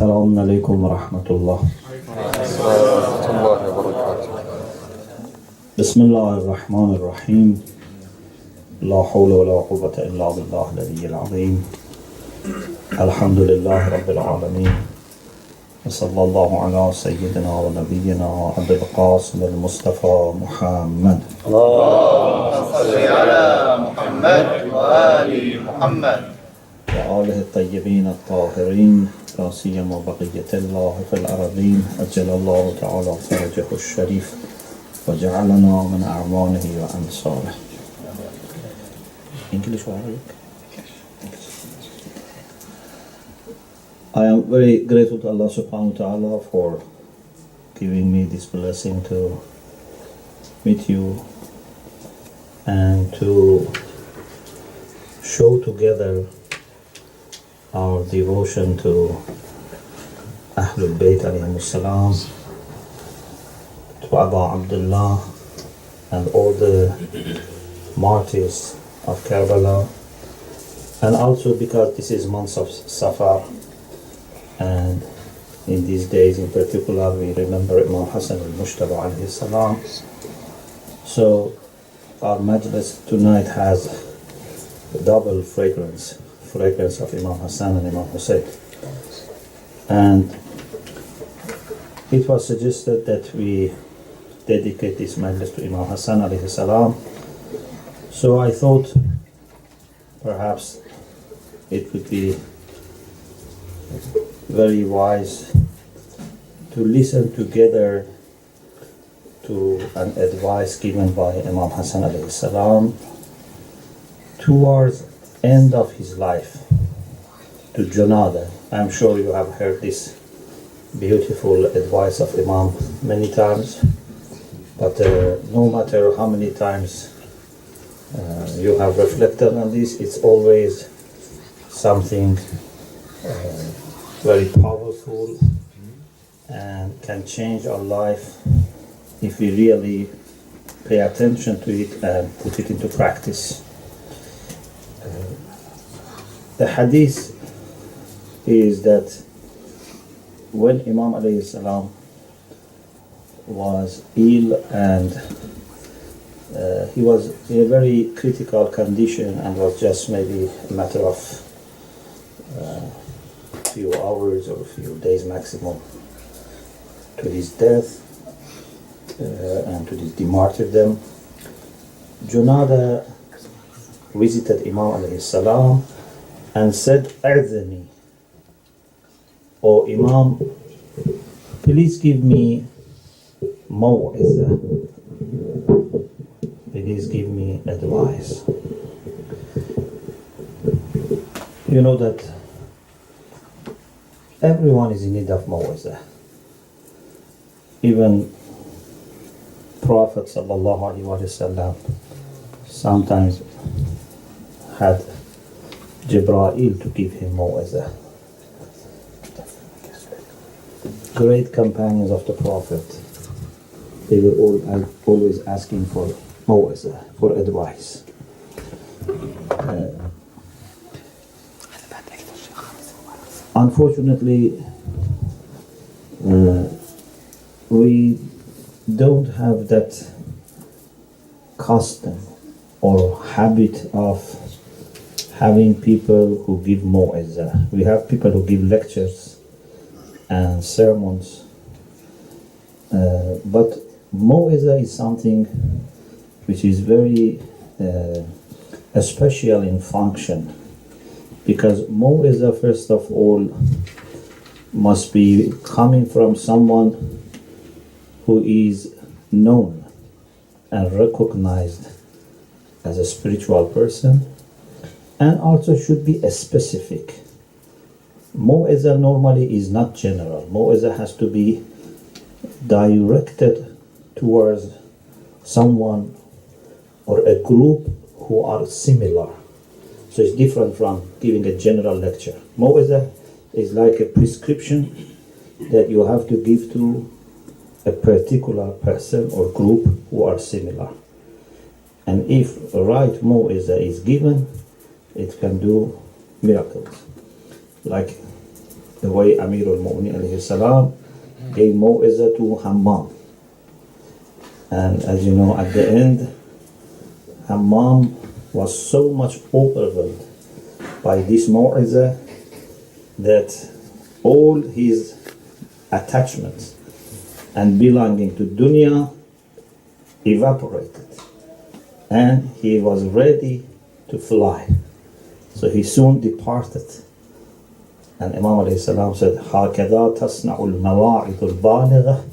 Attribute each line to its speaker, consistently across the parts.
Speaker 1: Assalamu alaikum wa rahmatullah. Bismillah ar-Rahman ar-Rahim. La hawla wa la quwwata illa billah al-aliyyil azim. Alhamdulillah rabbil alameen. Wa sallallahu ala sayyidina wa nabiyyina Abil Qasim al-Mustafa Muhammad.
Speaker 2: اللهم صل على محمد وآل محمد
Speaker 1: وآله الطيبين الطاهرين لا سيما بقية الله في الأرضين أجل الله تعالى فرجه الشريف وجعلنا من أعوانه وأنصاره. English or Arabic? I am very grateful to Allah subhanahu wa ta'ala for giving me this blessing to meet you and to show together our devotion to Ahlul Bayt alayhimus salam, to Abu Abdullah and all the martyrs of Karbala, and also because this is month of Safar, and in these days in particular we remember Imam Hassan al-Mujtaba alayhi salam. So our majlis tonight has a double fragrance of Imam Hassan and Imam Hussein. And it was suggested that we dedicate this majlis to Imam Hassan alayhi salam. So I thought perhaps it would be very wise to listen together to an advice given by Imam Hassan alayhi salam towards end of his life to Junadah. I'm sure you have heard this beautiful advice of Imam many times, but no matter how many times you have reflected on this, it's always something very powerful and can change our life if we really pay attention to it and put it into practice. The hadith is that when Imam alayhi salam was ill and he was in a very critical condition and was just maybe a matter of a few hours or a few days maximum to his death and to the martyrdom, Junadah visited Imam alayhi salam and said, "A'dhani, O Imam, please give me maw'izah. Please give me advice." You know that everyone is in need of maw'izah. Even Prophet sallallahu alaihi wasallam sometimes had Jibreel to give him maw'izah. Great companions of the Prophet, they were always asking for maw'izah, for advice. Unfortunately, we don't have that custom or habit of having people who give maw'izah. We have people who give lectures and sermons, but maw'izah is something which is very special in function, because maw'izah first of all must be coming from someone who is known and recognized as a spiritual person, and also should be specific. Maw'izah normally is not general. Maw'izah has to be directed towards someone or a group who are similar. So it's different from giving a general lecture. Maw'izah is like a prescription that you have to give to a particular person or group who are similar. And if right maw'izah is given, it can do miracles. Like the way Amir al-Mu'minin alayhi salam gave Mu'izah to Hammam. And as you know, at the end, Hammam was so much overwhelmed by this Mu'izah that all his attachments and belonging to dunya evaporated, and he was ready to fly. So he soon departed. And Imam alayhi salam said, هَكَذَا تَصْنَعُ الْمَوَاعِظُ الْبَالِغَةِ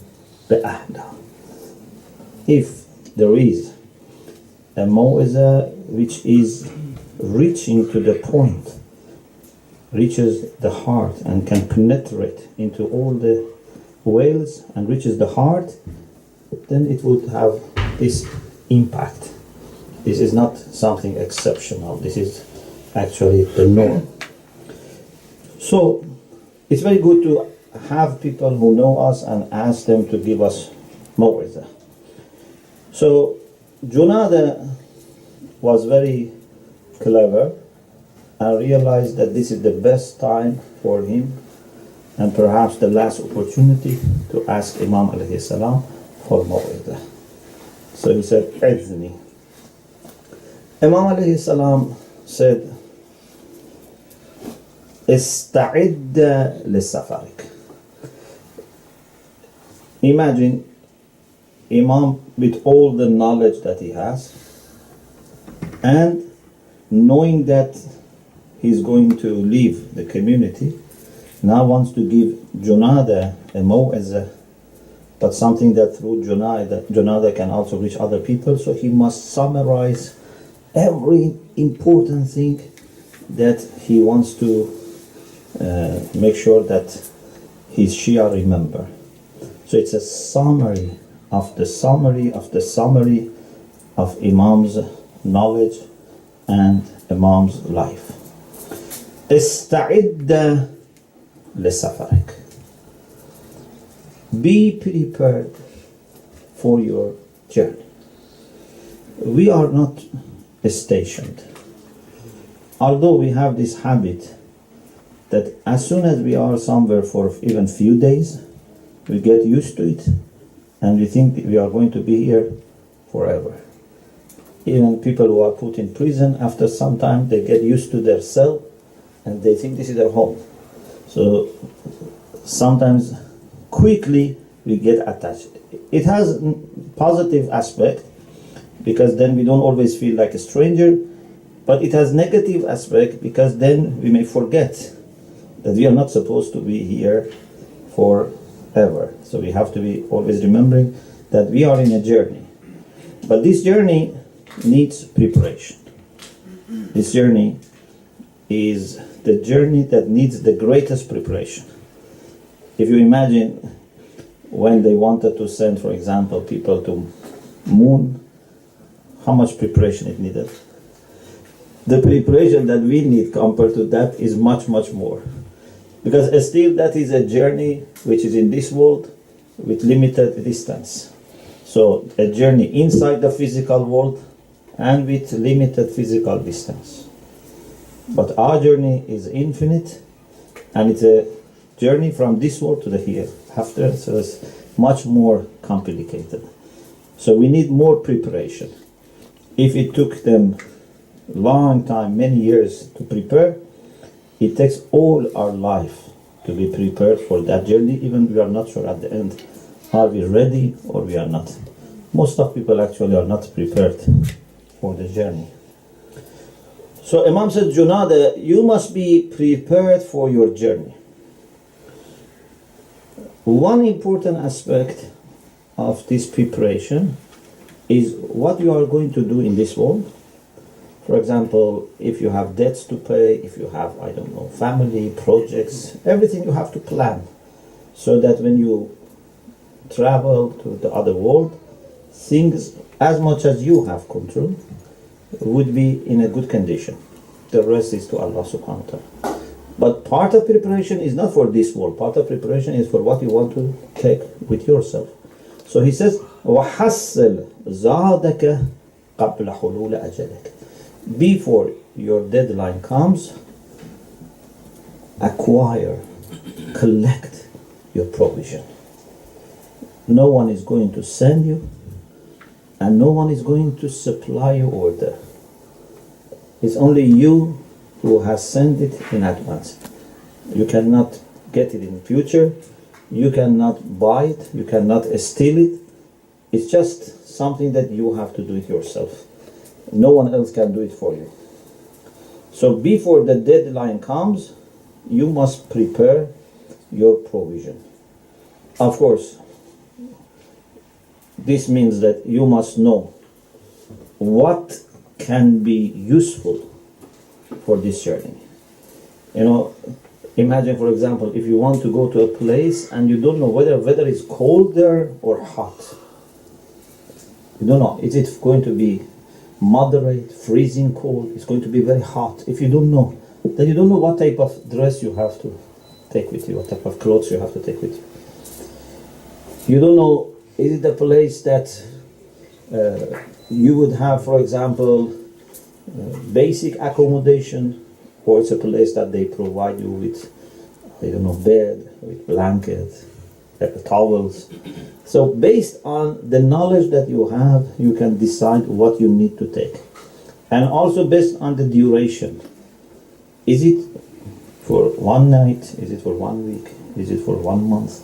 Speaker 1: بِأَهْلَهُ. If there is a mu'izah which is reaching to the point, reaches the heart and can penetrate into all the wells and reaches the heart, then it would have this impact. This is not something exceptional. This is actually the norm. So it's very good to have people who know us and ask them to give us maw'izah. So Junadah was very clever and realized that this is the best time for him and perhaps the last opportunity to ask Imam alayhi salam for maw'izah. So he said, "Idhni." Imam alayhi salam said, "Ista'id li-safarik." Imagine Imam with all the knowledge that he has and knowing that he's going to leave the community, now wants to give Junadah a maw'izah, but something that through Junadah can also reach other people, so he must summarize every important thing that he wants to make sure that his Shia remember. So it's a summary of the summary of the summary of Imam's knowledge and Imam's life. Ista'id li-safarik. Be prepared for your journey. We are not stationed. Although we have this habit that as soon as we are somewhere for even few days, we get used to it and we think we are going to be here forever. Even people who are put in prison, after some time they get used to their cell and they think this is their home. So sometimes quickly we get attached. It has a positive aspect because then we don't always feel like a stranger, but it has negative aspect because then we may forget that we are not supposed to be here forever. So we have to be always remembering that we are in a journey. But this journey needs preparation. This journey is the journey that needs the greatest preparation. If you imagine when they wanted to send, for example, people to moon, how much preparation it needed. The preparation that we need compared to that is much, much more. Because still that is a journey which is in this world with limited distance. So a journey inside the physical world and with limited physical distance. But our journey is infinite and it's a journey from this world to the hereafter, so it's much more complicated. So we need more preparation. If it took them long time, many years to prepare, it takes all our life to be prepared for that journey, even we are not sure at the end, are we ready or we are not. Most of people actually are not prepared for the journey. So Imam said, Junadah, you must be prepared for your journey. One important aspect of this preparation is what you are going to do in this world. For example, if you have debts to pay, if you have, I don't know, family, projects, everything you have to plan so that when you travel to the other world, things, as much as you have control, would be in a good condition. The rest is to Allah subhanahu wa ta'ala. But part of preparation is not for this world. Part of preparation is for what you want to take with yourself. So he says, وَحَسِّلْ زَادَكَ قَبْلَ حُلُولَ أَجَلِكَ. Before your deadline comes, acquire collect your provision. No one is going to send you, and no one is going to supply you over there. It's only you who has sent it in advance. You cannot get it in future, you cannot buy it, you cannot steal it. It's just something that you have to do it yourself. No one else can do it for you. So before the deadline comes, you must prepare your provision. Of course, this means that you must know what can be useful for this journey. You know, imagine, for example, if you want to go to a place and you don't know whether weather is cold there or hot. You don't know. Is it going to be moderate, freezing cold? It's going to be very hot. If you don't know, then you don't know what type of dress you have to take with you, what type of clothes you have to take with you. You don't know, is it a place that you would have, for example, basic accommodation, or it's a place that they provide you with, I don't know, bed, with blanket, towels. So based on the knowledge that you have, you can decide what you need to take. And also based on the duration. Is it for one night? Is it for 1 week? Is it for 1 month?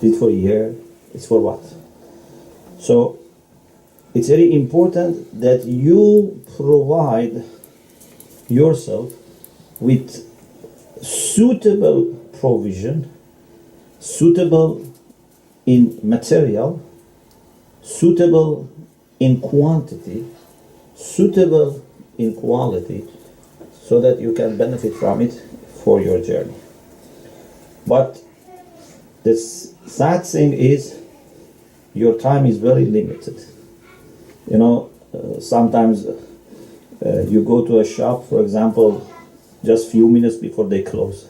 Speaker 1: Is it for a year? It's for what? So it's very important that you provide yourself with suitable provision, suitable in material, suitable in quantity, suitable in quality, so that you can benefit from it for your journey. But the sad thing is, your time is very limited. You know, sometimes you go to a shop, for example, just few minutes before they close.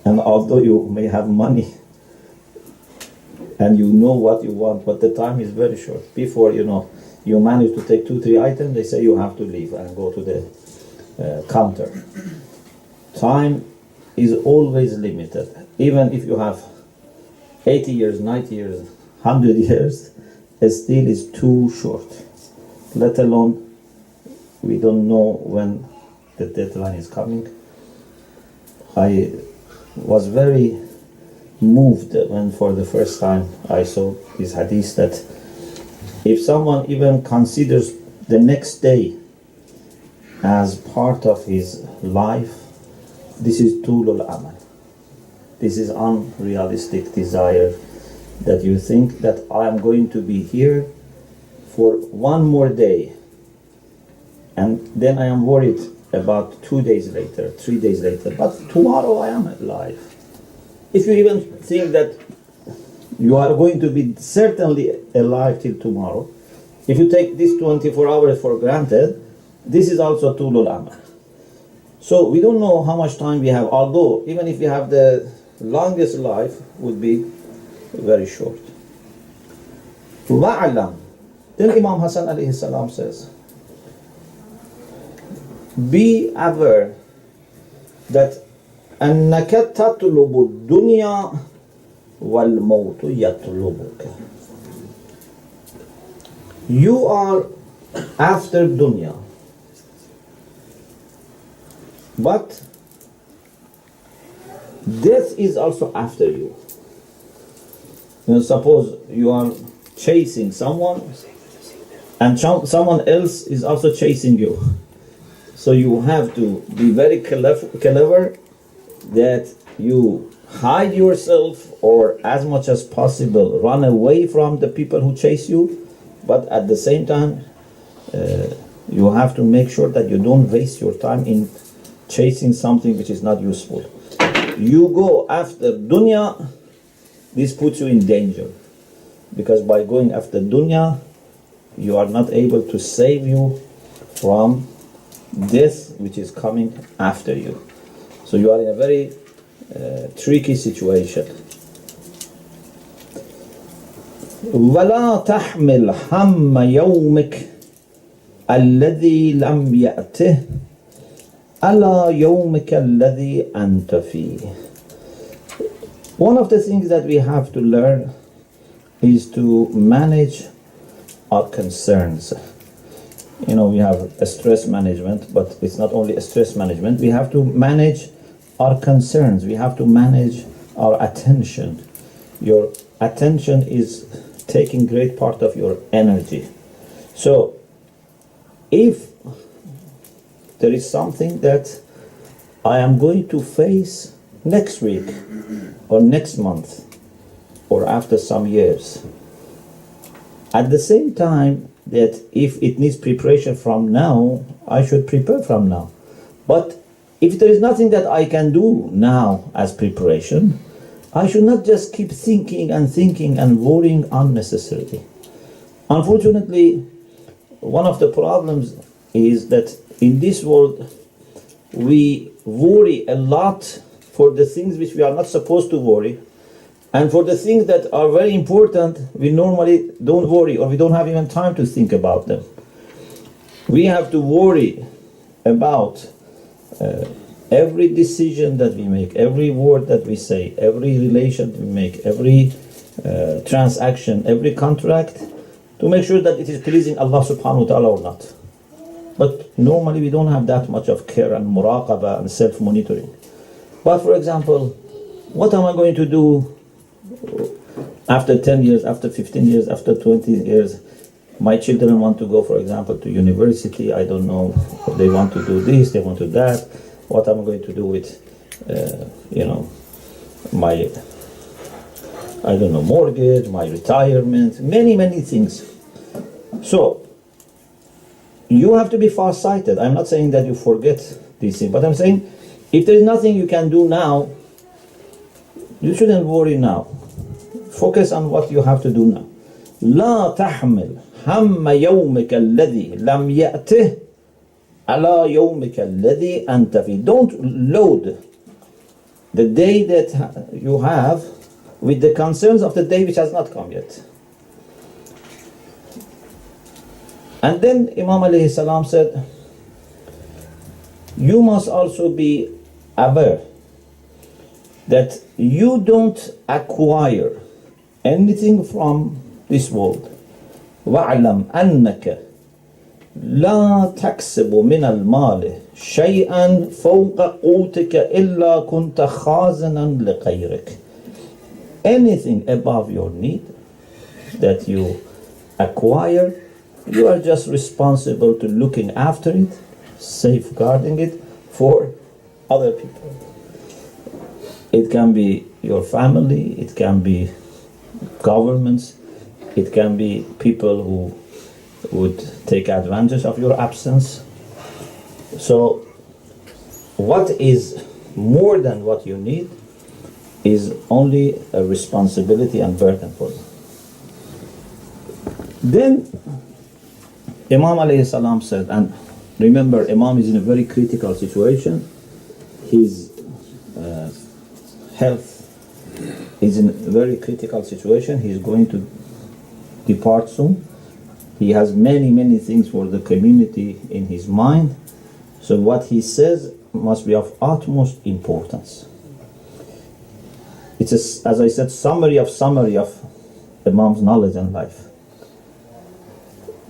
Speaker 1: And although you may have money and you know what you want, but the time is very short. Before you manage to take 2-3 items, they say you have to leave and go to the counter. Time is always limited. Even if you have 80 years, 90 years, 100 years, it still is too short. Let alone, we don't know when the deadline is coming. I was very moved when for the first time I saw this hadith that if someone even considers the next day as part of his life, this is tulul amal. This is unrealistic desire that you think that I am going to be here for 1 more day, and then I am worried about 2 days later, 3 days later, but tomorrow I am alive. If you even think that you are going to be certainly alive till tomorrow, if you take these 24 hours for granted, this is also tulul amal. So we don't know how much time we have, although even if we have the longest life, would be very short. وَعْلَمْ. Then Imam Hassan alayhi salam says, be aware that أَنَّكَ تَطْلُبُ الدُّنْيَا وَالْمَوْتُ يَطْلُبُكَ. You are after dunya, but death is also after you. You know, suppose you are chasing someone and someone else is also chasing you. So you have to be very clever that you hide yourself, or as much as possible run away from the people who chase you, but at the same time you have to make sure that you don't waste your time in chasing something which is not useful. You go after dunya, this puts you in danger, because by going after dunya, you are not able to save you from death, which is coming after you. So you are in a very tricky situation. وَلَا تَحْمِلْ هَمَّ يَوْمِكَ الَّذِي لَمْ يَأْتِهِ أَلَا يَوْمِكَ الَّذِي أَنْتَ فِيهِ. One of the things that we have to learn is to manage our concerns. You know, we have a stress management, but it's not only a stress management. We have to manage our concerns. We have to manage our attention. Your attention is taking great part of your energy. So, if there is something that I am going to face next week, or next month, or after some years, at the same time that if it needs preparation from now, I should prepare from now. But if there is nothing that I can do now as preparation, I should not just keep thinking and worrying unnecessarily. Unfortunately, one of the problems is that in this world we worry a lot for the things which we are not supposed to worry, and for the things that are very important we normally don't worry, or we don't have even time to think about them. We have to worry about every decision that we make, every word that we say, every relation we make, every transaction, every contract, to make sure that it is pleasing Allah subhanahu wa ta'ala or not. But normally we don't have that much of care and muraqabah and self-monitoring. But for example, what am I going to do after 10 years, after 15 years, after 20 years? My children want to go, for example, to university. I don't know, they want to do this, they want to do that. What am I going to do with, my, I don't know, mortgage, my retirement, many things. So, you have to be far-sighted. I'm not saying that you forget these things, but I'm saying if there is nothing you can do now, you shouldn't worry now. Focus on what you have to do now. لا تحمل هم يومك الذي لم يأته على يومك الذي أنت فيه. Don't load the day that you have with the concerns of the day which has not come yet. And then Imam alayhi salam said, you must also be aware that you don't acquire anything from this world. وَاعْلَمْ أَنَّكَ لَا تَكْسِبُ مِنَ الْمَالِ شَيْئًا فَوْقَ قُوتِكَ إِلَّا كُنْتَ خَازِنًا لِغَيْرِكَ. Anything above your need that you acquire, you are just responsible to looking after it, safeguarding it for other people. It can be your family, it can be governments, it can be people who would take advantage of your absence. So what is more than what you need is only a responsibility and burden for you. Then Imam alayhi salam said, and remember, Imam is in a very critical situation. His health is in a very critical situation. He is going to depart soon. He has many things for the community in his mind. So what he says must be of utmost importance. It's a, as I said, summary of Imam's knowledge and life.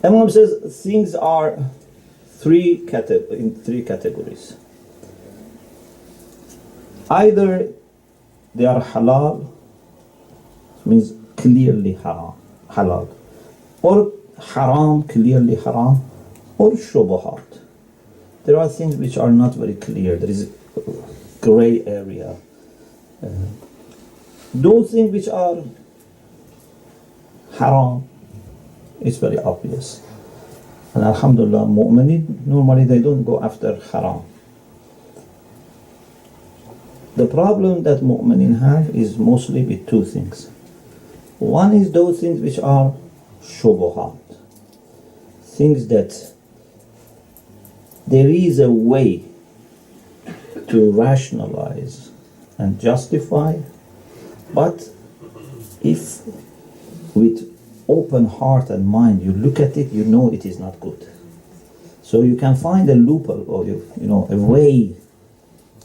Speaker 1: Imam says things are in three categories. Either they are halal, means clearly halal, or haram, clearly haram, or shubuhat. There are things which are not very clear. There is a gray area. Those things which are haram, it's very obvious. And alhamdulillah, mu'mineen, normally they don't go after haram. The problem that mu'mineen have is mostly with two things. One is those things which are shubuhat, things that there is a way to rationalize and justify, but if with open heart and mind you look at it, you know it is not good. So you can find a loophole, or a way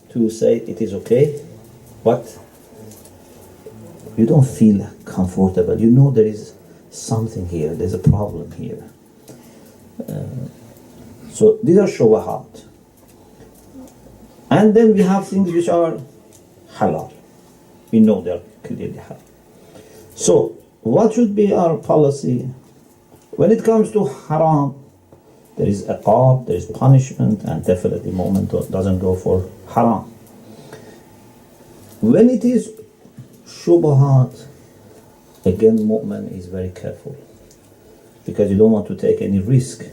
Speaker 1: to say it is okay, but you don't feel comfortable. You know there is something here, there's a problem here. So these are shubahat. And then we have things which are halal. We know they are clearly halal. So what should be our policy? When it comes to haram, there is iqab, there is punishment, and definitely mu'min doesn't go for haram. When it is shubahat, again mu'min is very careful, because you don't want to take any risk.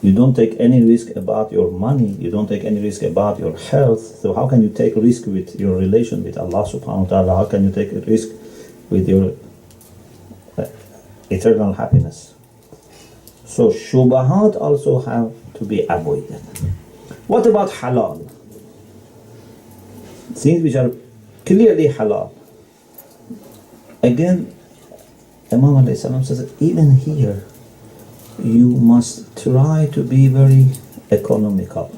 Speaker 1: You don't take any risk about your money, you don't take any risk about your health. So how can you take risk with your relation with Allah subhanahu wa ta'ala? How can you take a risk with your eternal happiness? So shubahat also have to be avoided. What about halal? Things which are clearly halal. Again, Imam Al Hassan says that even here you must try to be very economical,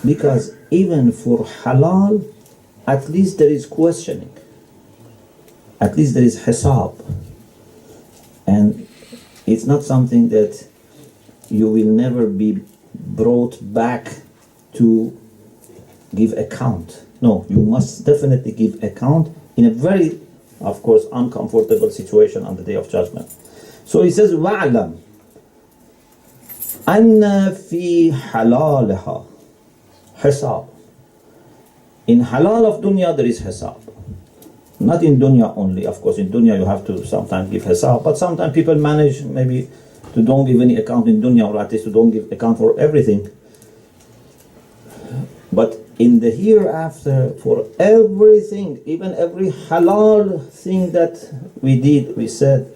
Speaker 1: because even for halal, at least there is questioning, at least there is hisab, and it's not something that you will never be brought back to give account. No, you must definitely give account in a very, of course, uncomfortable situation on the Day of Judgment. So he says, وَعْلَمْ أَنَّ فِي حَلَالِهَا حِسَاب. In halal of dunya there is hisab. Not in dunya only, of course. In dunya you have to sometimes give hisab, but sometimes people manage maybe to don't give any account in dunya, or at least to don't give account for everything. But in the hereafter, for everything, even every halal thing that we did, we said,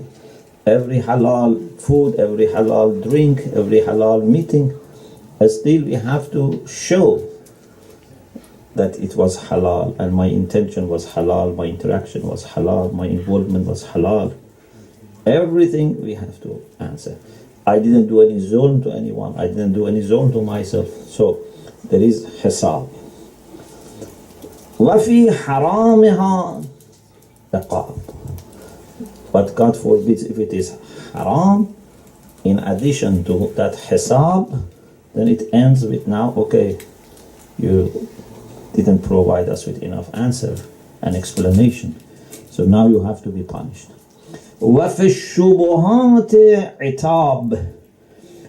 Speaker 1: every halal food, every halal drink, every halal meeting, still we have to show that it was halal, and my intention was halal, my interaction was halal, my involvement was halal. Everything we have to answer. I didn't do any zulm to anyone, I didn't do any zulm to myself. So there is hisab. وَفِي حَرَامِهَا عِقَابٌ. But God forbids, if it is haram, in addition to that hisab, then it ends with now, okay, you didn't provide us with enough answer and explanation, so now you have to be punished. وَفِي الشُّبُهَاتِ عِتَاب.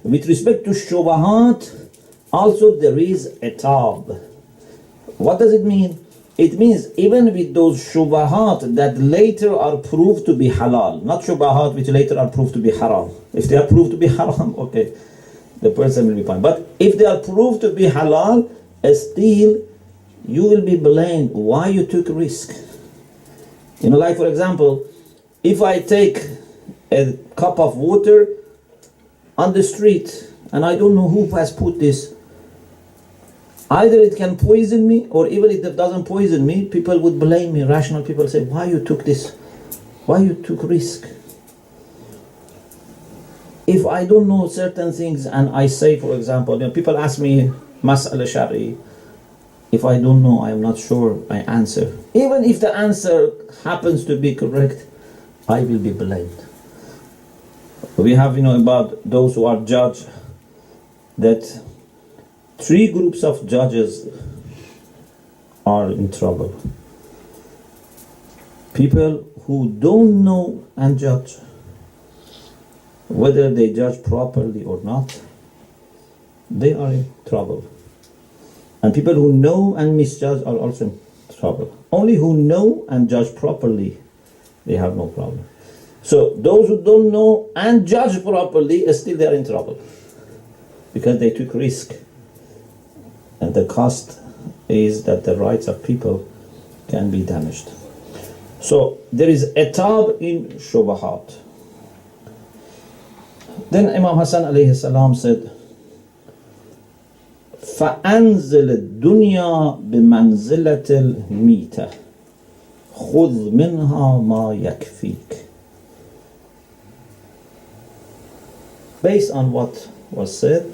Speaker 1: With respect to shubahat, also there is itab. What does it mean? It means even with those shubahat that later are proved to be halal, not shubahat which later are proved to be haram. If they are proved to be haram, okay, the person will be punished. But if they are proved to be halal, still you will be blamed why you took risk. You know, like for example, if I take a cup of water on the street and I don't know who has put this, either it can poison me, or even if it doesn't poison me, people would blame me. Rational people say, why you took this? Why you took risk? If I don't know certain things and I say, for example, you know, people ask me mas'ala shari, if I don't know, I am not sure, I answer. Even if the answer happens to be correct, I will be blamed. We have, about those who are judged, that 3 groups of judges are in trouble. People who don't know and judge, whether they judge properly or not, they are in trouble. And people who know and misjudge are also in trouble. Only who know and judge properly, they have no problem. So those who don't know and judge properly, still they are in trouble, because they took risk. And the cost is that the rights of people can be damaged. So there is etab in shubahat. Then Imam Hassan alayhi salam said, فَأَنزِلِ الدُّنْيَا بِمَنْزِلَةِ الْمِيتَةِ خُذْ مِنْهَا مَا يَكْفِيكَ. Based on what was said,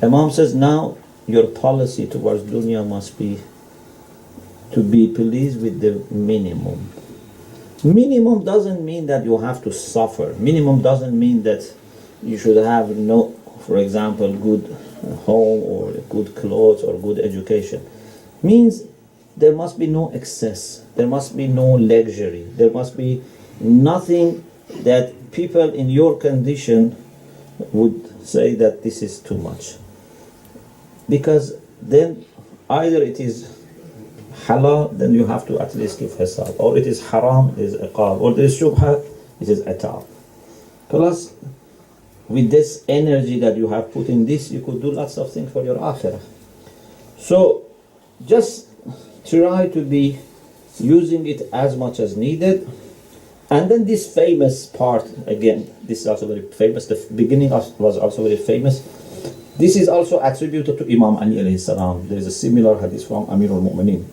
Speaker 1: Imam says, now your policy towards dunya must be to be pleased with the minimum. Minimum doesn't mean that you have to suffer. Minimum doesn't mean that you should have no, for example, good home or good clothes or good education. Means there must be no excess. There must be no luxury. There must be nothing that people in your condition would say that this is too much. Because then either it is halal, then you have to at least give hisab, or it is haram, it is iqab, or it is shubha, it is atab. Plus, with this energy that you have put in this, you could do lots of things for your akhirah. So, just try to be using it as much as needed. And then this famous part, again, this is also very famous, the beginning was also very famous. This is also attributed to Imam Ali alayhi salam. There is a similar hadith from Amir al-Mu'mineen.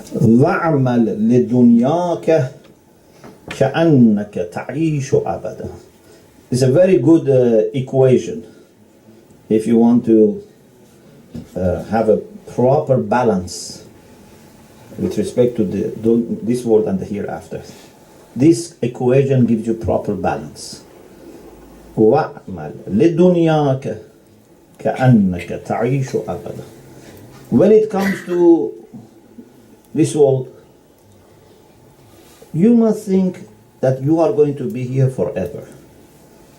Speaker 1: وَعْمَلْ لِدُنْيَاكَ كَأَنَّكَ تَعِيشُ أَبَدًا. It's a very good equation if you want to have a proper balance with respect to this world and the hereafter. This equation gives you proper balance. وَعْمَلْ لِدُنْيَاكَ كَأَنَّكَ تَعِيشُ أَبَدًا. When it comes to this world, you must think that you are going to be here forever.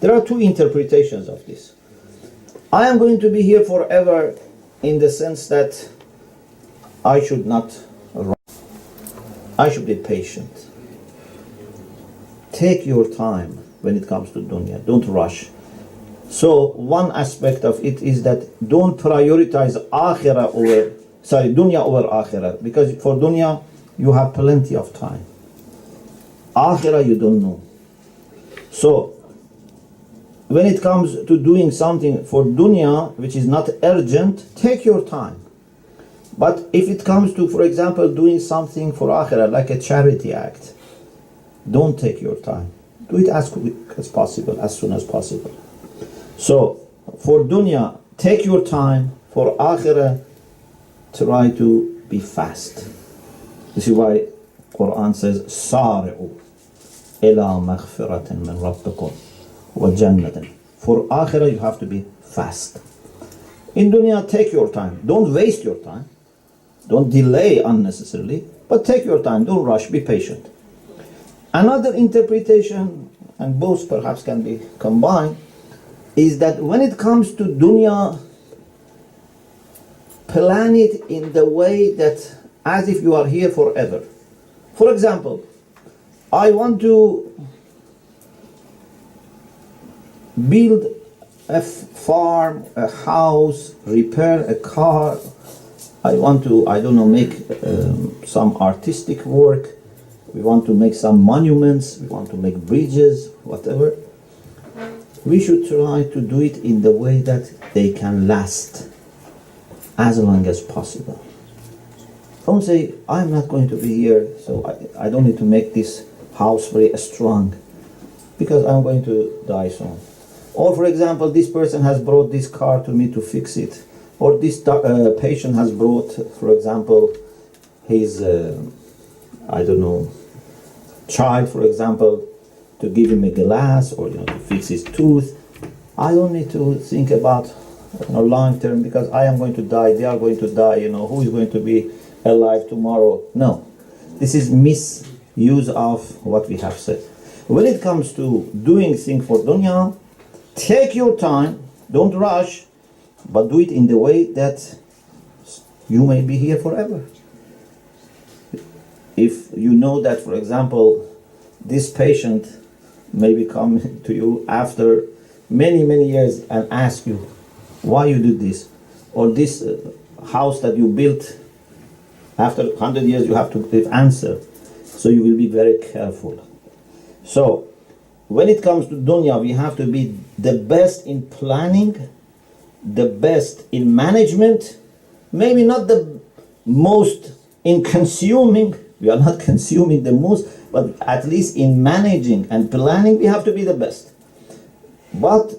Speaker 1: There are two interpretations of this. I am going to be here forever in the sense that I should not rush. I should be patient. Take your time when it comes to dunya. Don't rush. So one aspect of it is that don't prioritize dunya over akhirah, because for dunya you have plenty of time. Akhirah you don't know. So when it comes to doing something for dunya which is not urgent, take your time. But if it comes to, for example, doing something for akhirah, like a charity act, don't take your time. Do it as quick as possible, as soon as possible. So, for dunya, take your time. For akhirah, try to be fast. This is why Quran says, "Sari'u ila maghfiratin min rabbikum wa jannatin." For akhirah, you have to be fast. In dunya, take your time. Don't waste your time. Don't delay unnecessarily, but take your time. Don't rush. Be patient. Another interpretation, and both perhaps can be combined, is that when it comes to dunya, plan it in the way that as if you are here forever. For example, I want to build a farm, a house, repair a car. I want to, make some artistic work. We want to make some monuments. We want to make bridges, whatever. We should try to do it in the way that they can last as long as possible. Don't say, I'm not going to be here, so I don't need to make this house very strong because I'm going to die soon. Or for example, this person has brought this car to me to fix it. Or this patient has brought, for example, his, child, for example, to give him a glass or to fix his tooth. I don't need to think about long term because I am going to die, they are going to die, who is going to be alive tomorrow? No. This is misuse of what we have said. When it comes to doing things for dunya, take your time, don't rush, but do it in the way that you may be here forever. If you know that, for example, this patient may be coming to you after many, many years and ask you why you did this, or this house that you built, after 100 years you have to give answer. So you will be very careful. So when it comes to dunya, we have to be the best in planning, the best in management, maybe not the most in consuming. We are not consuming the most, but at least in managing and planning, we have to be the best. But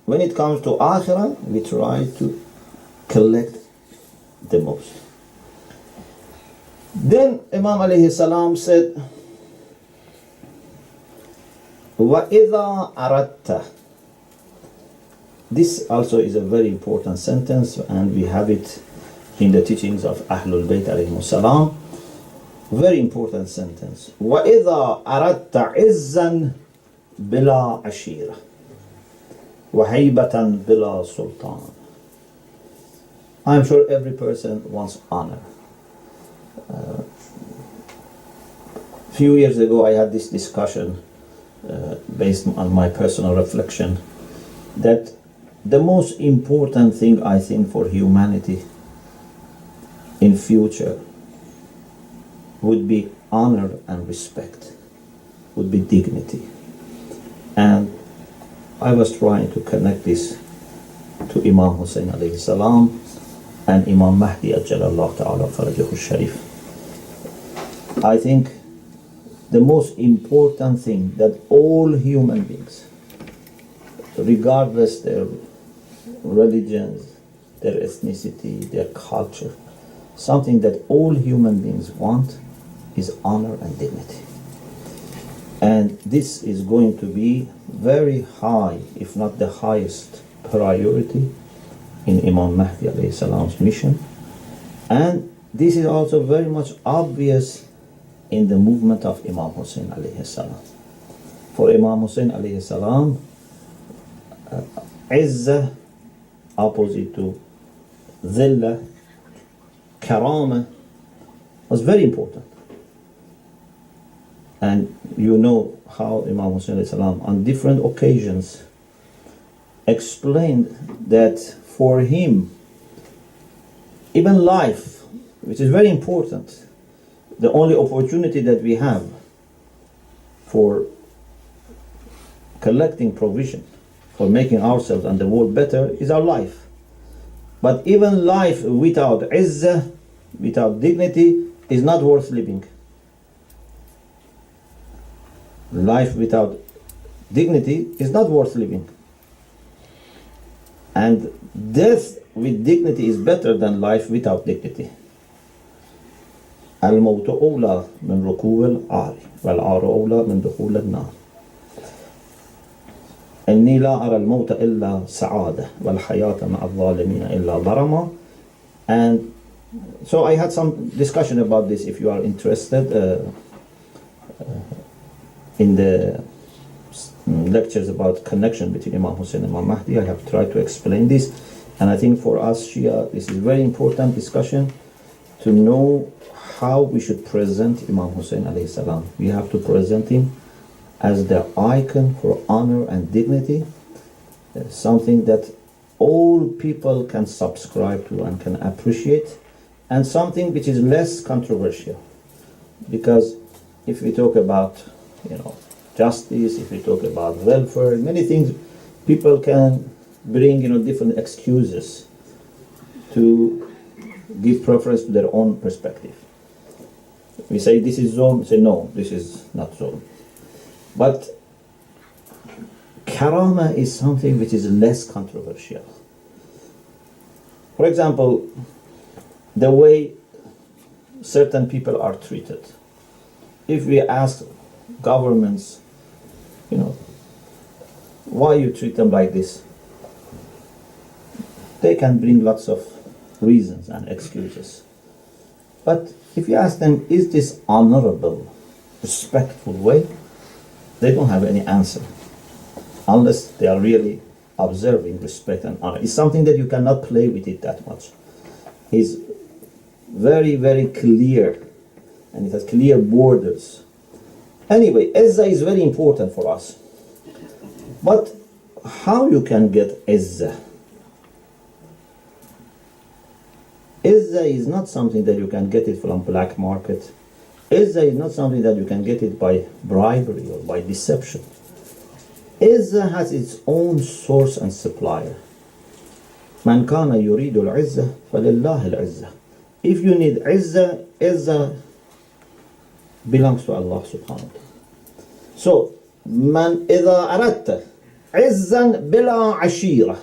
Speaker 1: when it comes to akhirah, we try to collect the most. Then Imam alayhi salam said, وَإِذَا أَرَدْتَ. This also is a very important sentence, and we have it in the teachings of Ahlul Bayt alayhi salam. Very important sentence. وَإِذَا أَرَدْتَ عِزًّا بِلَا عَشِيرَةٍ وَهَيْبَةً بِلَا سُلْطَانٍ. I'm sure every person wants honor. Few years ago I had this discussion based on my personal reflection that the most important thing I think for humanity in future would be honor and respect, would be dignity. And I was trying to connect this to Imam Hussein alayhi salam and Imam Mahdi ajjalallahu ta'ala farajahu sharif. I think the most important thing that all human beings, regardless their religions, their ethnicity, their culture, something that all human beings want is honor and dignity. And this is going to be very high, if not the highest priority in Imam Mahdi alayhi salam's mission. And this is also very much obvious in the movement of Imam Hussein alayhi salam. For Imam Hussein alayhi salam, Izzah, opposite to Zillah, Karama, was very important. And you know how Imam Hussein alayhi salam on different occasions explained that for him, even life, which is very important, the only opportunity that we have for collecting provision, for making ourselves and the world better, is our life. But even life without izzah, without dignity, is not worth living. Life without dignity is not worth living. And death with dignity is better than life without dignity. الموت أولى من ركوب العار والعار أولى من دخول النار. إني لا أرى الموت إلا سعادة والحياة مع الظالمين إلا ضرما. And so I had some discussion about this. If you are interested in the lectures about connection between Imam Hussein and Imam Mahdi, I have tried to explain this. And I think for us Shia, this is very important discussion to know how we should present Imam Hussein alayhi salam. We have to present him as the icon for honor and dignity, something that all people can subscribe to and can appreciate, and something which is less controversial. Because if we talk about, justice, if we talk about welfare, many things, people can bring, different excuses to give preference to their own perspective. We say this is zone, say no, this is not zone. But karama is something which is less controversial. For example, the way certain people are treated. If we ask governments, why you treat them like this, they can bring lots of reasons and excuses. But if you ask them, is this honorable, respectful way, they don't have any answer, unless they are really observing respect and honor. It's something that you cannot play with it that much. It's very, very clear, and it has clear borders. Anyway, izzah is very important for us. But how you can get izzah? Izzah is not something that you can get it from black market. Izzah is not something that you can get it by bribery or by deception. Izzah has its own source and supplier. Man kana yuridu al-izzah falillahi al-izzah. If you need izzah, izzah belongs to Allah subhanahu wa ta'ala. So, man idha aradta izzan bila ashira.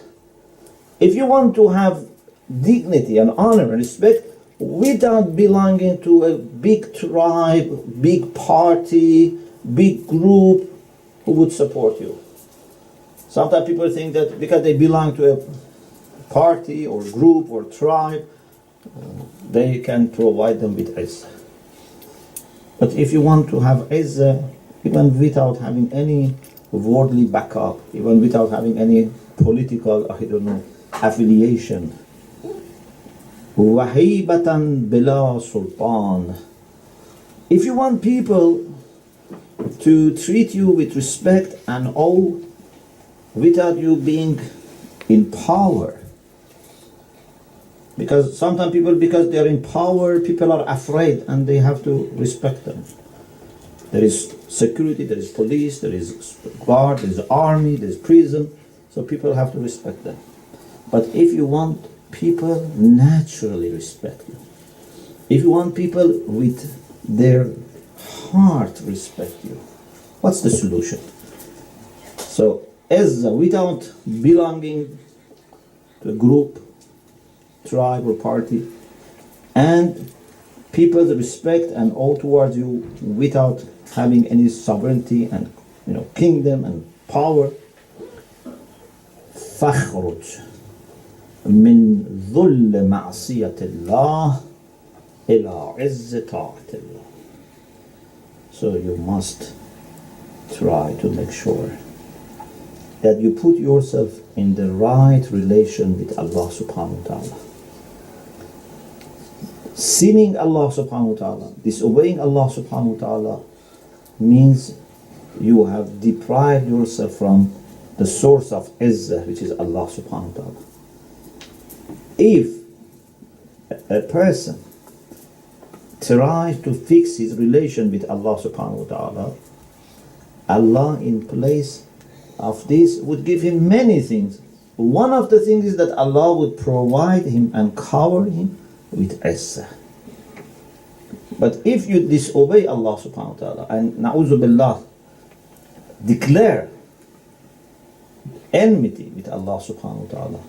Speaker 1: If you want to have dignity and honor and respect, without belonging to a big tribe, big party, big group who would support you. Sometimes people think that because they belong to a party or group or tribe, they can provide them with izzah. But if you want to have izzah, even without having any worldly backup, even without having any political, affiliation, وَهَيْبَةً بِلَا سُلْطَانٍ. If you want people to treat you with respect and awe without you being in power, because sometimes people, because they are in power, people are afraid and they have to respect them. There is security, there is police, there is guard, there is army, there is prison, so people have to respect them. But if you want people naturally respect you, if you want people with their heart respect you, what's the solution? So, izzah, without belonging to a group, tribe or party, and people's respect and awe towards you without having any sovereignty and kingdom and power. فَخْرُجْ مِنْ ذُلِّ مَعْصِيَةِ اللَّهِ إِلَىٰ عِزِّ طَاعَةِ اللَّهِ. So you must try to make sure that you put yourself in the right relation with Allah subhanahu wa ta'ala. Sinning Allah subhanahu wa ta'ala, disobeying Allah subhanahu wa ta'ala means you have deprived yourself from the source of izzah, which is Allah subhanahu wa ta'ala. If a person tries to fix his relation with Allah subhanahu wa ta'ala, Allah in place of this would give him many things. One of the things is that Allah would provide him and cover him with izzah. But if you disobey Allah subhanahu wa ta'ala and na'udhu billah declare enmity with Allah subhanahu wa ta'ala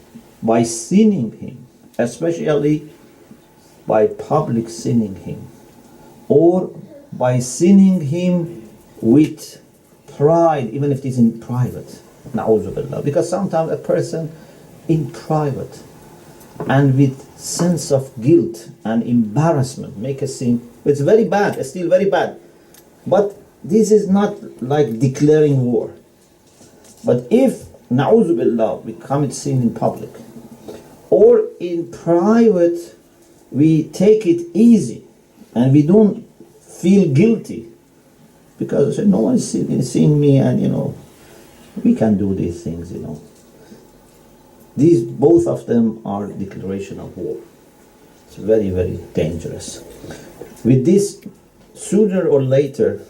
Speaker 1: by sinning him, especially by public sinning him, or by sinning him with pride, even if it is in private, na'udhu billah. Because sometimes a person in private and with sense of guilt and embarrassment make a sin. It's very bad, it's still very bad. But this is not like declaring war. But if, na'udhu billah, we commit sin in public, or in private, we take it easy and we don't feel guilty because no one is seeing me, and we can do these things. These, both of them are declaration of war. It's very, very dangerous. With this, sooner or later,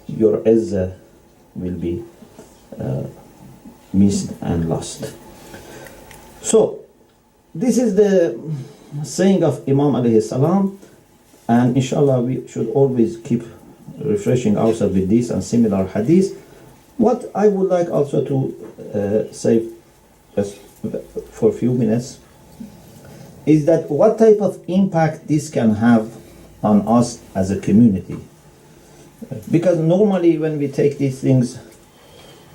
Speaker 1: your izzah will be missed and lost. So, this is the saying of Imam Al Hassan, and inshallah we should always keep refreshing ourselves with this and similar hadith. What I would like also to say just for a few minutes is that what type of impact this can have on us as a community. Because normally when we take these things,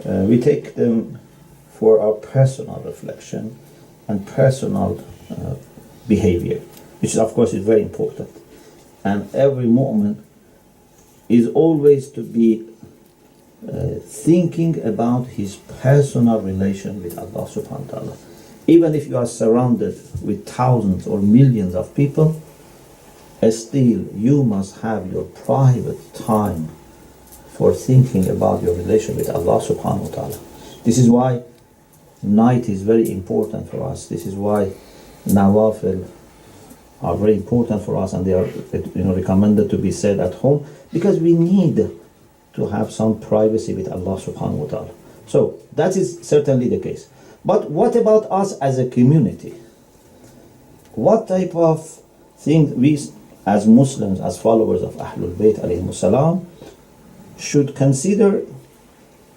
Speaker 1: we take them for our personal reflection and personal behavior, which of course is very important. And every moment is always to be thinking about his personal relation with Allah subhanahu wa ta'ala. Even if you are surrounded with thousands or millions of people, still you must have your private time for thinking about your relation with Allah subhanahu wa ta'ala. This is why night is very important for us. This is why nawafil are very important for us, and they are recommended to be said at home, because we need to have some privacy with Allah subhanahu wa ta'ala. So that is certainly the case. But what about us as a community? What type of thing we as Muslims, as followers of Ahlul Bayt alayhimus salam, should consider,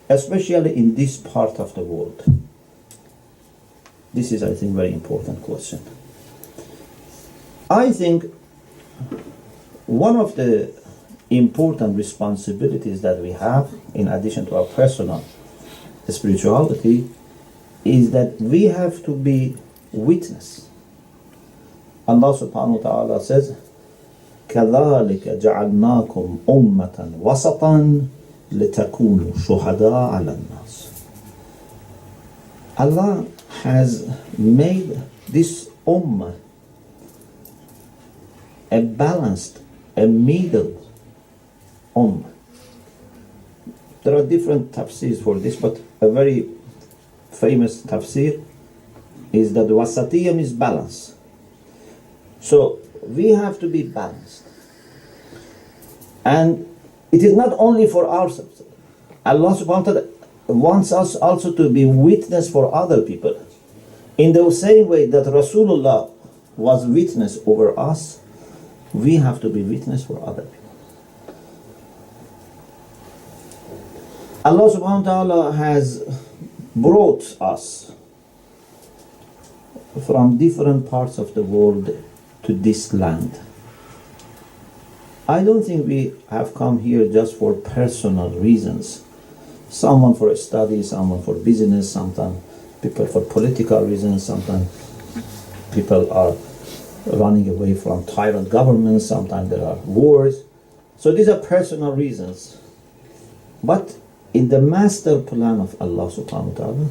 Speaker 1: especially in this part of the world? This is, I think, very important question. I think one of the important responsibilities that we have, in addition to our personal spirituality, is that we have to be witness. Allah subhanahu wa ta'ala says, كَذَلِكَ جَعَلْنَاكُمْ أُمَّةً وَسَطًا لِتَكُونُوا شُهَدَاءَ عَلَى النَّاسِ. Allah has made this ummah a balanced, a middle ummah. There are different tafsirs for this, but a very famous tafsir is that wasatiyam is balance. So we have to be balanced. And it is not only for ourselves. Allah subhanahu wa ta'ala wants us also to be witness for other people. In the same way that Rasulullah was witness over us, we have to be witness for other people. Allah subhanahu wa ta'ala has brought us from different parts of the world to this land. I don't think we have come here just for personal reasons. Someone for study, someone for business, sometimes people for political reasons, sometimes people are running away from tyrant governments, sometimes there are wars. So these are personal reasons. But in the master plan of Allah subhanahu wa ta'ala,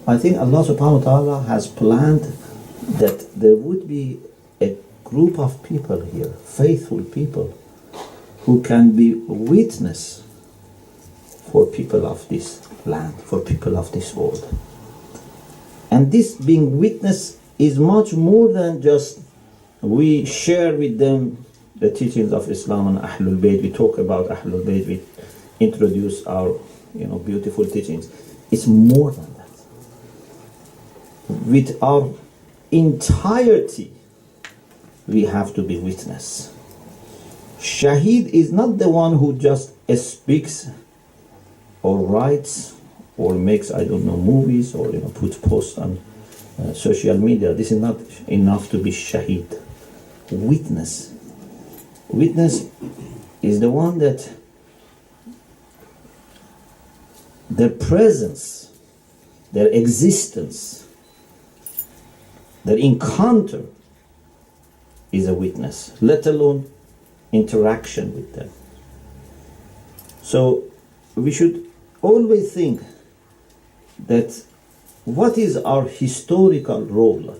Speaker 1: I think Allah subhanahu wa ta'ala has planned that there would be a group of people here, faithful people, who can be witness for people of this land, for people of this world. And this being witness is much more than just we share with them the teachings of Islam and Ahlul Bayt. We talk about Ahlul Bayt, we introduce our beautiful teachings. It's more than that. With our entirety, we have to be witness. Shaheed is not the one who just speaks or writes or makes, movies or puts posts on social media. This is not enough to be shaheed. Witness is the one that their presence, their existence, their encounter is a witness, let alone interaction with them. So we should always think that what is our historical role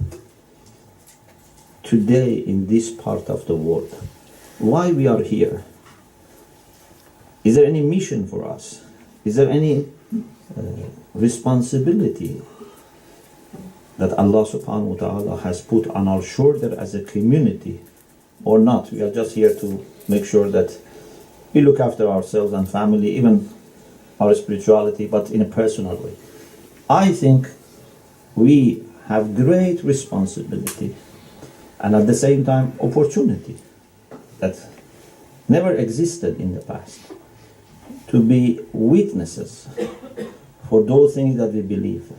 Speaker 1: today in this part of the world? Why we are here? Is there any mission for us? Is there any responsibility that Allah subhanahu wa ta'ala has put on our shoulder as a community or not? We are just here to make sure that we look after ourselves and family, even our spirituality, but in a personal way. I think we have great responsibility and at the same time opportunity that never existed in the past to be witnesses for those things that we believe,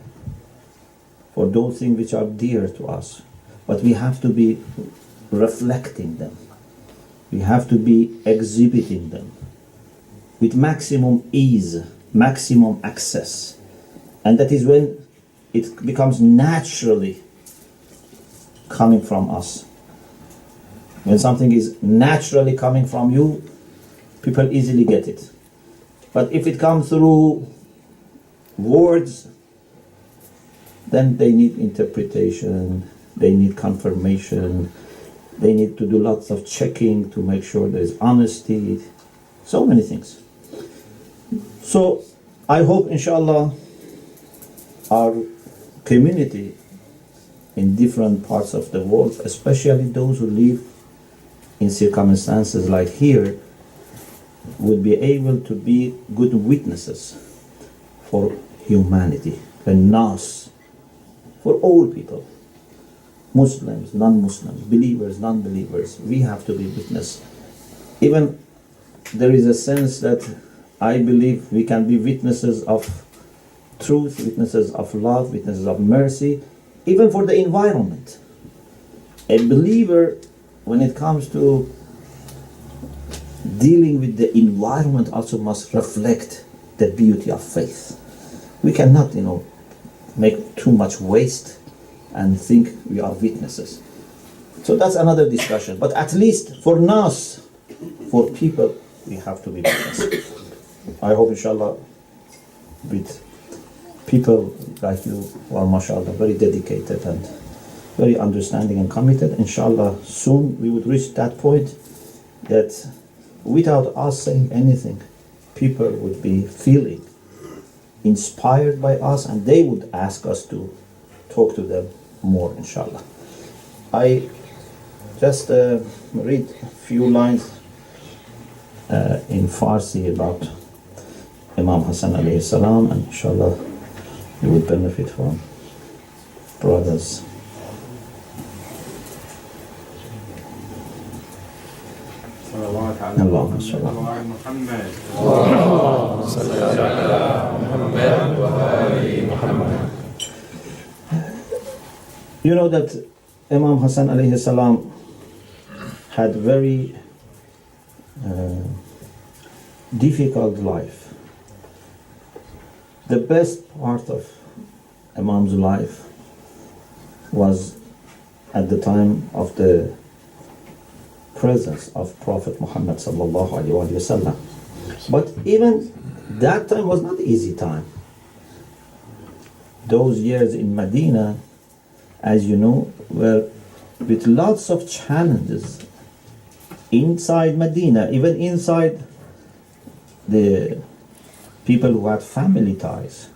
Speaker 1: for those things which are dear to us. But we have to be reflecting them. We have to be exhibiting them with maximum ease, maximum access. And that is when it becomes naturally coming from us. When something is naturally coming from you, people easily get it. But if it comes through words, then they need interpretation, they need confirmation, they need to do lots of checking to make sure there is honesty, so many things. So I hope, inshallah, our community in different parts of the world, especially those who live in circumstances like here, would be able to be good witnesses for humanity, the nas, for all people, Muslims, non-Muslims, believers, non-believers. We have to be witness. Even there is a sense that I believe we can be witnesses of truth, witnesses of love, witnesses of mercy, even for the environment. A believer when it comes to dealing with the environment, also must reflect the beauty of faith. We cannot, make too much waste and think we are witnesses. So that's another discussion. But at least for us, for people, we have to be witnesses. I hope, inshallah, with people like you who are, mashallah, very dedicated and very understanding and committed, inshallah, soon we would reach that point that without us saying anything, people would be feeling inspired by us and they would ask us to talk to them more, inshallah. I just read a few lines in Farsi about Imam Hassan alayhi salam, and inshallah you would benefit from brothers. اللهم صل على محمد اللهم صل على محمد وآل محمد. You know that Imam Hassan alayhi salam had very difficult life. The best part of Imam's life was at the time of the presence of Prophet Muhammad sallallahu alaihi wasallam. But even that time was not easy time. Those years in Medina, as you know, were with lots of challenges inside Medina, even inside the people who had family ties,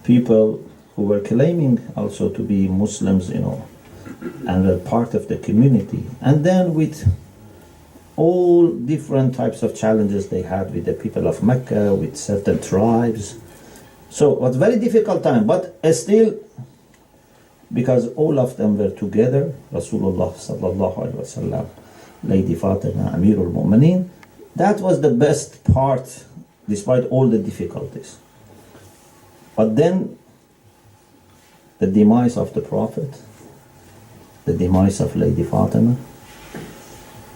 Speaker 1: people who were claiming also to be Muslims, and were part of the community. And then with all different types of challenges they had with the people of Mecca, with certain tribes. So it was a very difficult time, but still, because all of them were together, Rasulullah sallallahu alaihi wasallam, Lady Fatima, Amirul Mu'mineen, that was the best part, despite all the difficulties. But then, the demise of the Prophet, the demise of Lady Fatima,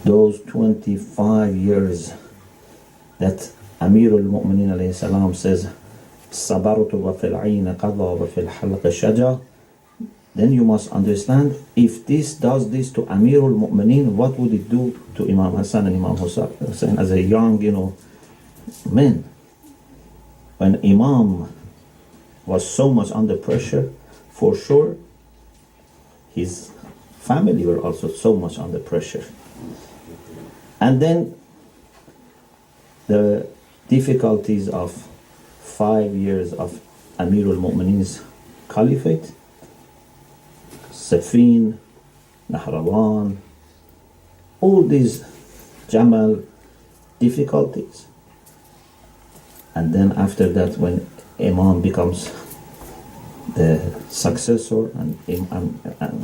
Speaker 1: those 25 years that Amirul Mu'mineen alayhi salam says, Sabartu wa fil ayna qadha wa fil halq shaja. Then you must understand, if this does this to Amirul Mu'mineen, what would it do to Imam Hassan and Imam Hussein as a young, men? When Imam was so much under pressure, for sure, his family were also so much under pressure. And then the difficulties of 5 years of Amirul Mu'mineen's caliphate, Safin, Nahrawan, all these Jamal difficulties. And then after that, when Imam becomes the successor and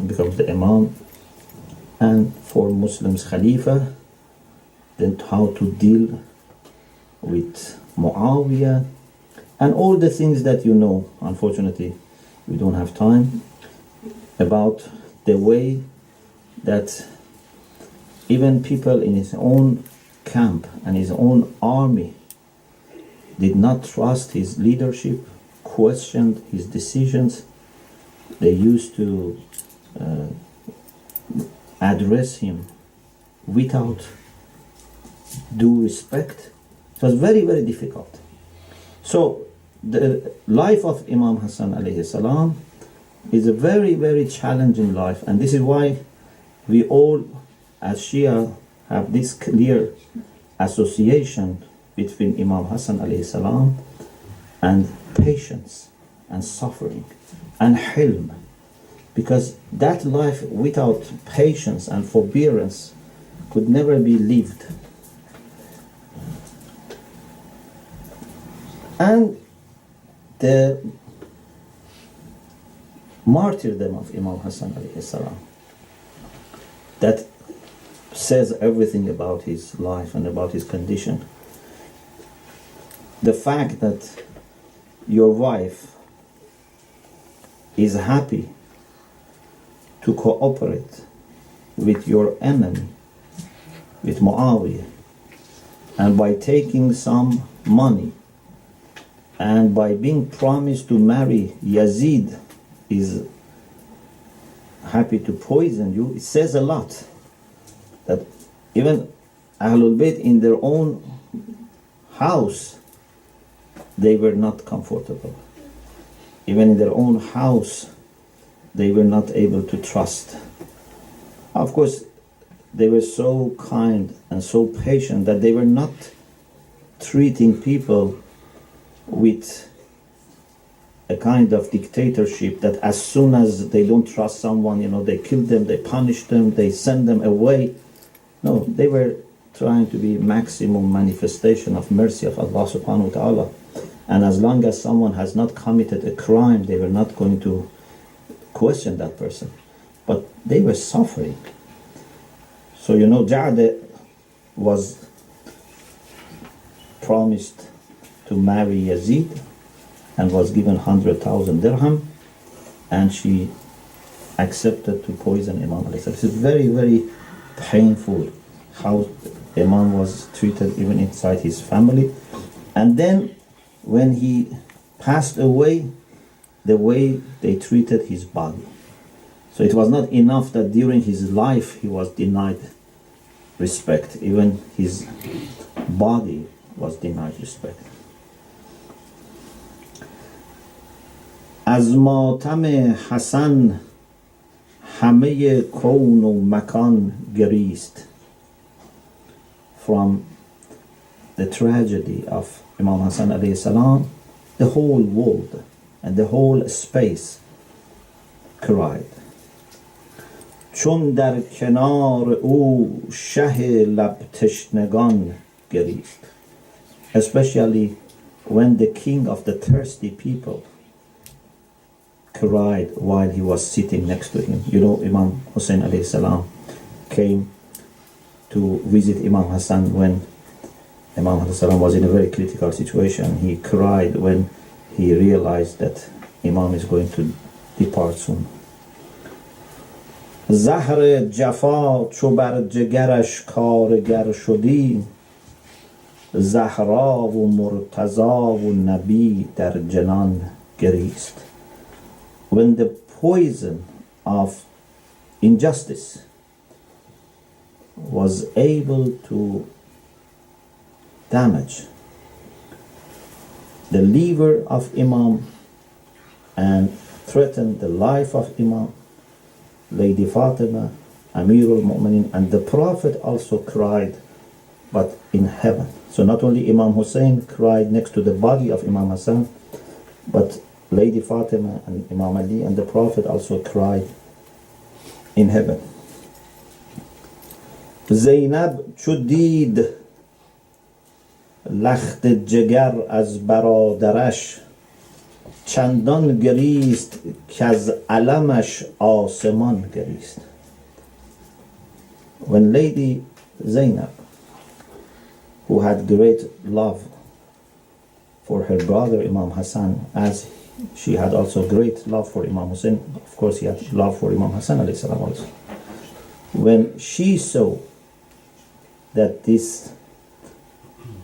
Speaker 1: becomes the Imam, and for Muslims Khalifa, then how to deal with Muawiyah, and all the things that you know. Unfortunately, we don't have time, about the way that even people in his own camp and his own army did not trust his leadership, questioned his decisions. They used to address him without due respect. It was very, very difficult. So the life of Imam Hassan alayhi salam is a very, very challenging life, and this is why we all as Shia have this clear association between Imam Hassan alayhi salam and patience and suffering and hilm, because that life without patience and forbearance could never be lived. And the martyrdom of Imam Hassan alayhi salam, that says everything about his life and about his condition. The fact that your wife is happy to cooperate with your enemy, with Muawiyah, and by taking some money, and by being promised to marry Yazid, is happy to poison you, it says a lot. That even Ahlul Bayt in their own house, they were not comfortable. Even in their own house, they were not able to trust. Of course, they were so kind and so patient that they were not treating people with a kind of dictatorship that as soon as they don't trust someone, they kill them, they punish them, they send them away. No, they were trying to be maximum manifestation of mercy of Allah subhanahu wa ta'ala. And as long as someone has not committed a crime, they were not going to question that person. But they were suffering. So Junadah was promised to marry Yazid and was given 100,000 dirham, and she accepted to poison Imam Al Hassan. It's very, very painful how Imam was treated even inside his family. And then when he passed away, the way they treated his body. So it was not enough that during his life he was denied respect, even his body was denied respect. از ماتم حسن همه کون و مکان گریست. From the tragedy of Imam Hassan alayhi salam, the whole world and the whole space cried. چون در کنار او شه لب تشنگان گریست. Especially when the king of the thirsty people cried while he was sitting next to him. Imam Hussein alayhi salam came to visit Imam Hassan when Imam Hassan was in a very critical situation. He cried when he realized that Imam is going to depart soon. زهر جفا چو بر جگرش کارگر شدی، زهرا و مرتضا و نبی در جنان گریست. When the poison of injustice was able to damage the liver of Imam and threaten the life of Imam, Lady Fatima, Amirul Mu'minin, and the Prophet also cried, but in heaven. So not only Imam Hussein cried next to the body of Imam Hassan, but Lady Fatima and Imam Ali and the Prophet also cried in heaven. زینب چو دید لخت جگر از برادرش، چندان گریست که از علمش آسمان گریست. When Lady Zainab, who had great love for her brother Imam Hassan, as she had also great love for Imam Hussein, of course he had love for Imam Hassan alayhi salam also. When she saw that this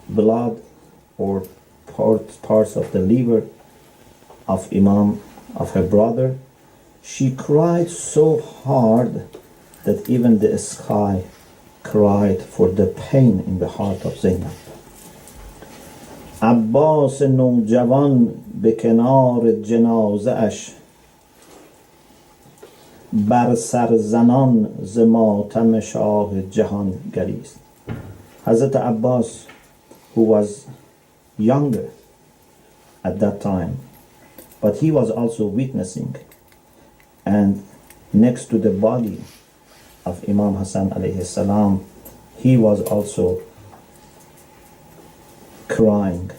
Speaker 1: blood or parts of the liver of Imam, of her brother, she cried so hard that even the sky cried for the pain in the heart of Zainab. عباس نوجوان به کنار جنازه اش، بر سر زنان ز ماتم شاه جهان گریست. Hazrat Abbas, who was younger at that time, but he was also witnessing, and next to the body of Imam Hassan alayhi salam, he was also crying.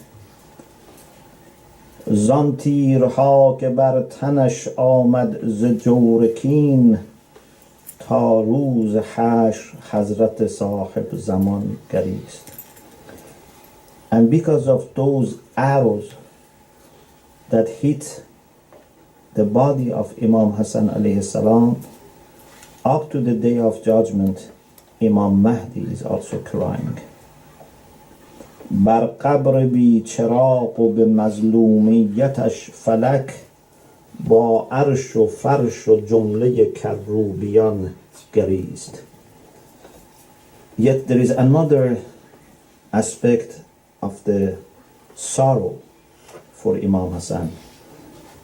Speaker 1: زان تیرها که بر تنش آمد ز جور کین، تا روز حشر حضرت صاحب زمان گریست. And because of those arrows that hit the body of Imam Hassan alayhi salam, Up to the day of judgment, Imam Mahdi is also crying. بر قبر بی چراغ و به مظلومیتش فلک با عرش و فرش و جمله کروبیان گریست. Yet there is another aspect of the sorrow for Imam Hassan,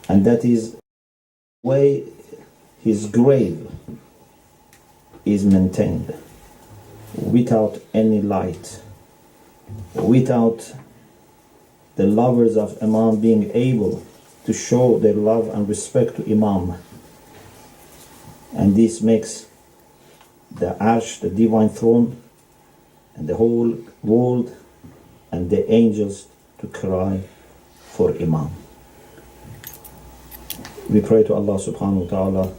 Speaker 1: and that is the way his grave is maintained, without any light, without the lovers of Imam being able to show their love and respect to Imam. And this makes the Arsh, the divine throne, and the whole world and the angels to cry for Imam. We pray to Allah subhanahu wa ta'ala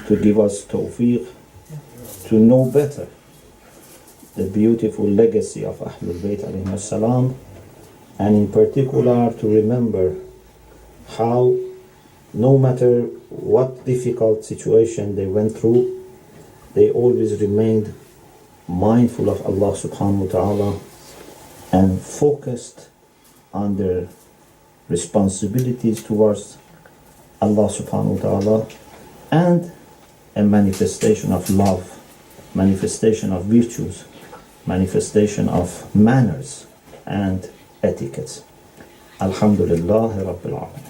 Speaker 1: to give us tawfiq to know better the beautiful legacy of Ahlul Bayt alayhi salam, and in particular to remember how no matter what difficult situation they went through, they always remained mindful of Allah subhanahu wa ta'ala and focused on their responsibilities towards Allah subhanahu wa ta'ala, and a manifestation of love, manifestation of virtues, manifestation of manners and etiquettes. Alhamdulillah Rabbil Alamin.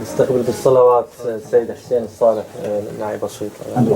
Speaker 3: نستقبل بالصلوات السيد حسين الصالح نائب السلطان.